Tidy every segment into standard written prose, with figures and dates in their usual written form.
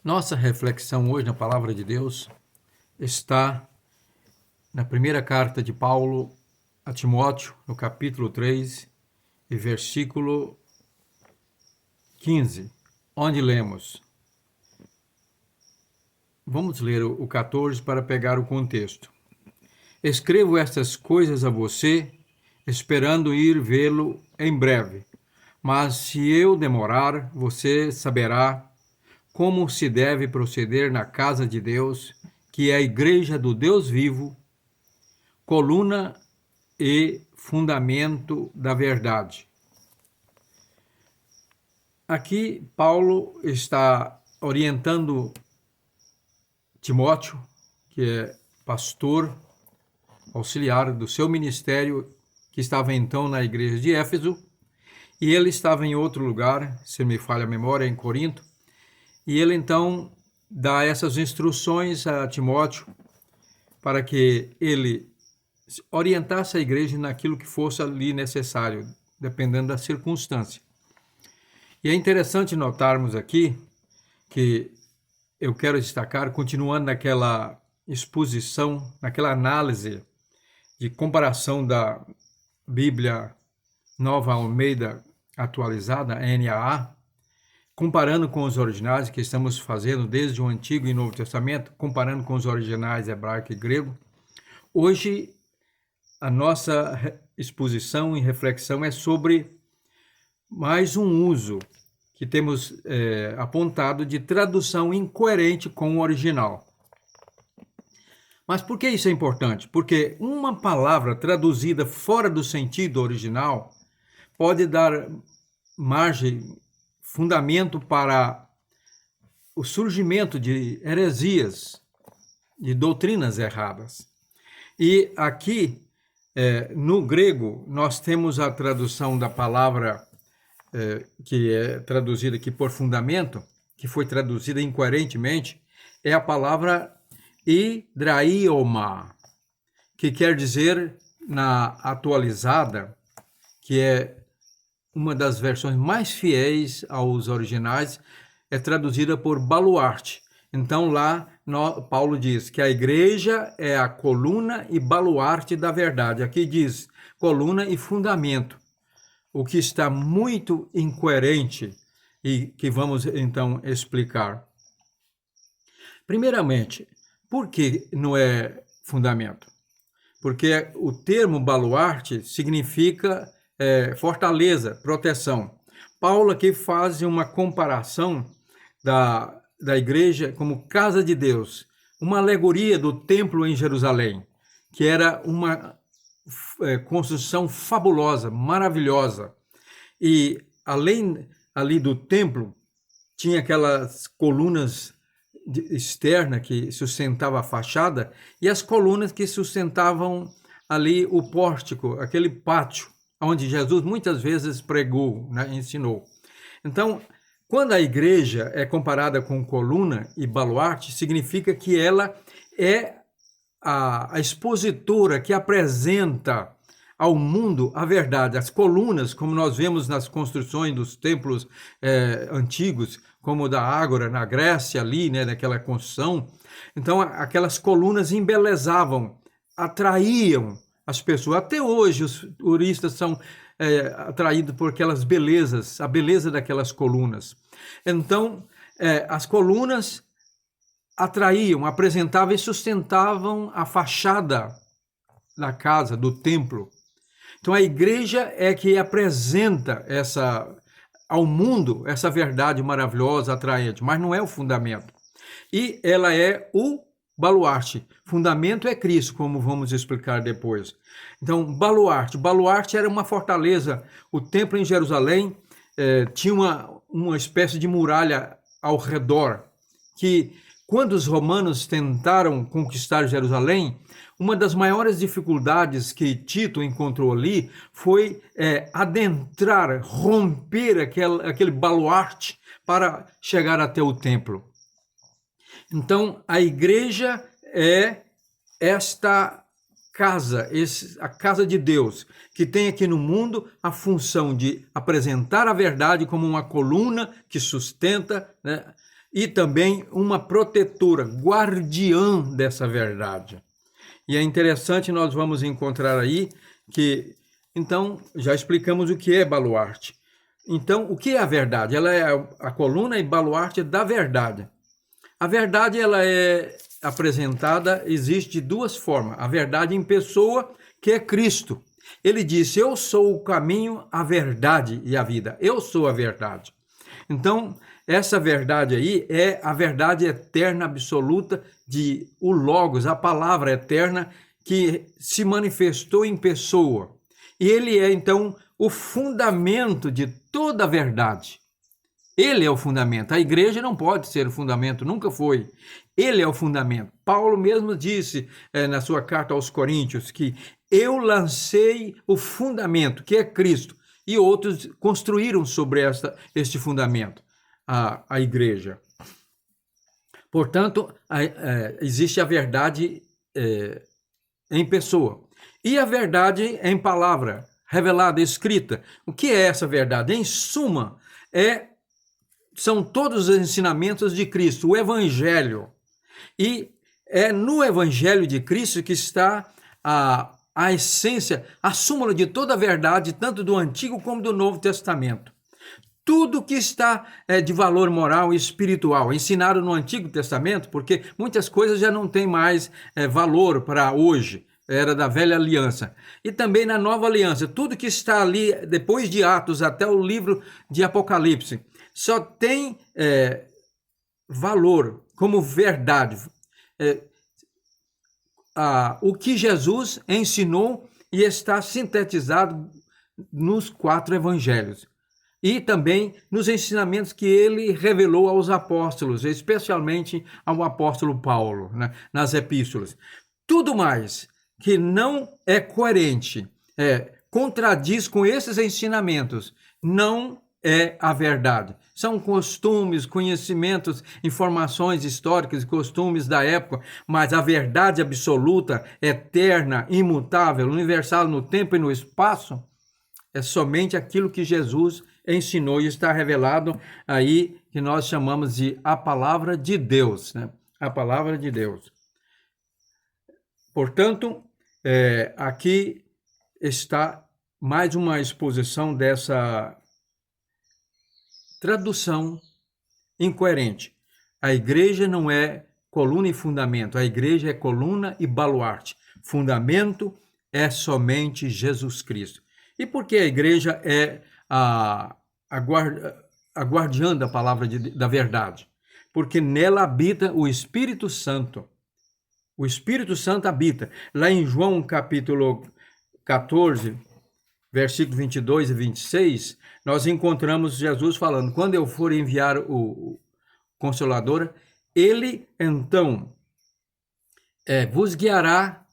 Nossa reflexão hoje na Palavra de Deus está na primeira carta de Paulo a Timóteo, no capítulo 3 e versículo 15, onde lemos. Vamos ler o 14 para pegar o contexto. Escrevo estas coisas a você, esperando ir vê-lo em breve. Mas se eu demorar, você saberá como se deve proceder na casa de Deus, que é a igreja do Deus vivo, coluna e fundamento da verdade. Aqui Paulo está orientando Timóteo, que é pastor auxiliar do seu ministério, que estava então na igreja de Éfeso, e ele estava em outro lugar, se não me falha a memória, em Corinto, e ele então dá essas instruções a Timóteo para que ele orientasse a igreja naquilo que fosse ali necessário, dependendo da circunstância. E é interessante notarmos aqui que eu quero destacar, continuando naquela exposição, naquela análise de comparação da Bíblia Nova Almeida Atualizada, NAA, comparando com os originais que estamos fazendo desde o Antigo e Novo Testamento, comparando com os originais hebraico e grego. Hoje, a nossa exposição e reflexão é sobre mais um uso que temos apontado de tradução incoerente com o original. Mas por que isso é importante? Porque uma palavra traduzida fora do sentido original pode dar margem, fundamento para o surgimento de heresias, de doutrinas erradas. E aqui, no grego, nós temos a tradução da palavra que é traduzida aqui por fundamento, que foi traduzida incoerentemente, é a palavra hidraioma, que quer dizer, na atualizada, que é uma das versões mais fiéis aos originais, é traduzida por baluarte. Então lá Paulo diz que a igreja é a coluna e baluarte da verdade. Aqui diz coluna e fundamento, o que está muito incoerente e que vamos então explicar. Primeiramente, por que não é fundamento? Porque o termo baluarte significa fortaleza, proteção. Paulo aqui faz uma comparação da igreja como casa de Deus, uma alegoria do templo em Jerusalém, que era uma construção fabulosa, maravilhosa. E além ali do templo, tinha aquelas colunas externas que sustentavam a fachada e as colunas que sustentavam ali o pórtico, aquele pátio, onde Jesus muitas vezes pregou, né, ensinou. Então, quando a igreja é comparada com coluna e baluarte, significa que ela é a expositora que apresenta ao mundo a verdade. As colunas, como nós vemos nas construções dos templos antigos, como o da Ágora, na Grécia, ali, né, naquela construção. Então, aquelas colunas embelezavam, atraíam as pessoas. Até hoje, os turistas são atraídos por aquelas belezas, a beleza daquelas colunas. Então, as colunas atraíam, apresentavam e sustentavam a fachada da casa, do templo. Então, a igreja é que apresenta ao mundo essa verdade maravilhosa, atraente, mas não é o fundamento. E ela é o baluarte. Fundamento é Cristo, como vamos explicar depois. Então, baluarte era uma fortaleza. O templo em Jerusalém tinha uma espécie de muralha ao redor, que quando os romanos tentaram conquistar Jerusalém, uma das maiores dificuldades que Tito encontrou ali foi adentrar, romper aquele baluarte para chegar até o templo. Então, a igreja é esta casa, a casa de Deus, que tem aqui no mundo a função de apresentar a verdade como uma coluna que sustenta, né, e também uma protetora, guardiã dessa verdade. E é interessante, nós vamos encontrar aí que, então, já explicamos o que é baluarte. Então, o que é a verdade? Ela é a coluna e baluarte da verdade. A verdade, ela é apresentada, existe de duas formas. A verdade em pessoa, que é Cristo. Ele disse, eu sou o caminho, a verdade e a vida. Eu sou a verdade. Então, essa verdade aí é a verdade eterna, absoluta, de o Logos, a palavra eterna, que se manifestou em pessoa. E ele é, então, o fundamento de toda a verdade. Ele é o fundamento. A igreja não pode ser o fundamento, nunca foi. Ele é o fundamento. Paulo mesmo disse na sua carta aos Coríntios que eu lancei o fundamento, que é Cristo, e outros construíram sobre este fundamento, a igreja. Portanto, existe a verdade em pessoa. E a verdade em palavra, revelada, escrita. O que é essa verdade? Em suma, são todos os ensinamentos de Cristo, o Evangelho. E é no Evangelho de Cristo que está a essência, a súmula de toda a verdade, tanto do Antigo como do Novo Testamento. Tudo que está de valor moral e espiritual, ensinado no Antigo Testamento, porque muitas coisas já não têm mais valor para hoje, era da velha aliança. E também na nova aliança, tudo que está ali, depois de Atos até o livro de Apocalipse, só tem valor como verdade. O que Jesus ensinou e está sintetizado nos 4 evangelhos. E também nos ensinamentos que ele revelou aos apóstolos, especialmente ao apóstolo Paulo, né, nas epístolas. Tudo mais que não é coerente, contradiz com esses ensinamentos, não é a verdade. São costumes, conhecimentos, informações históricas e costumes da época, mas a verdade absoluta, eterna, imutável, universal no tempo e no espaço, é somente aquilo que Jesus ensinou e está revelado aí, que nós chamamos de a palavra de Deus, né? A palavra de Deus. Portanto, aqui está mais uma exposição dessa tradução incoerente. A igreja não é coluna e fundamento, a igreja é coluna e baluarte. Fundamento é somente Jesus Cristo. E por que a igreja é a guardiã da palavra da verdade? Porque nela habita o Espírito Santo. O Espírito Santo habita. Lá em João capítulo 14, versículos 22 e 26, nós encontramos Jesus falando, quando eu for enviar o Consolador, ele então vos guiará,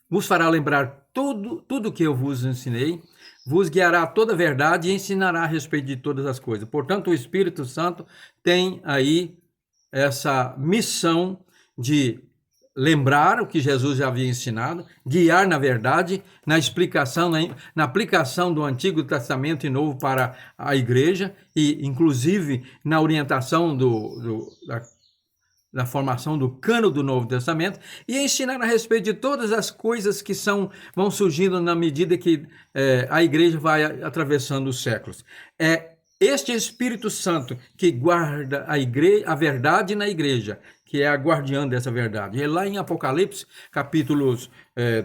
vos fará lembrar tudo que eu vos ensinei, vos guiará toda a verdade e ensinará a respeito de todas as coisas. Portanto, o Espírito Santo tem aí essa missão de lembrar o que Jesus já havia ensinado, guiar na verdade, na explicação, na aplicação do Antigo Testamento e Novo para a igreja, e inclusive na orientação da formação do cano do Novo Testamento, e ensinar a respeito de todas as coisas que vão surgindo na medida que a igreja vai atravessando os séculos. Este Espírito Santo que guarda a verdade na igreja, que é a guardiã dessa verdade. E lá em Apocalipse, capítulos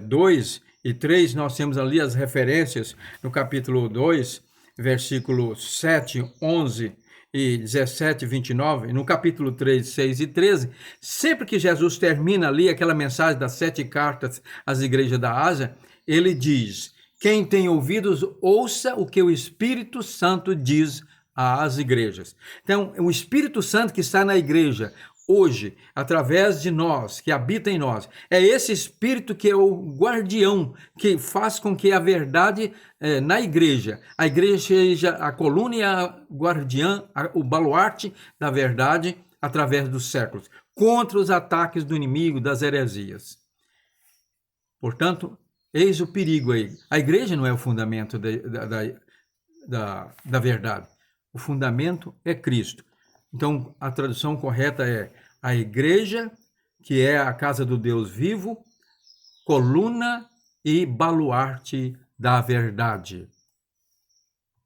2 e 3, nós temos ali as referências no capítulo 2, versículos 7, 11 e 17, 29, no capítulo 3, 6 e 13, sempre que Jesus termina ali aquela mensagem das 7 cartas às igrejas da Ásia, ele diz, quem tem ouvidos, ouça o que o Espírito Santo diz às igrejas. Então, o Espírito Santo que está na igreja hoje, através de nós, que habita em nós, é esse Espírito que é o guardião, que faz com que a verdade na igreja, a igreja seja a coluna e a guardiã, o baluarte da verdade através dos séculos, contra os ataques do inimigo, das heresias. Portanto, eis o perigo aí. A igreja não é o fundamento da verdade. O fundamento é Cristo. Então, a tradução correta é a igreja, que é a casa do Deus vivo, coluna e baluarte da verdade.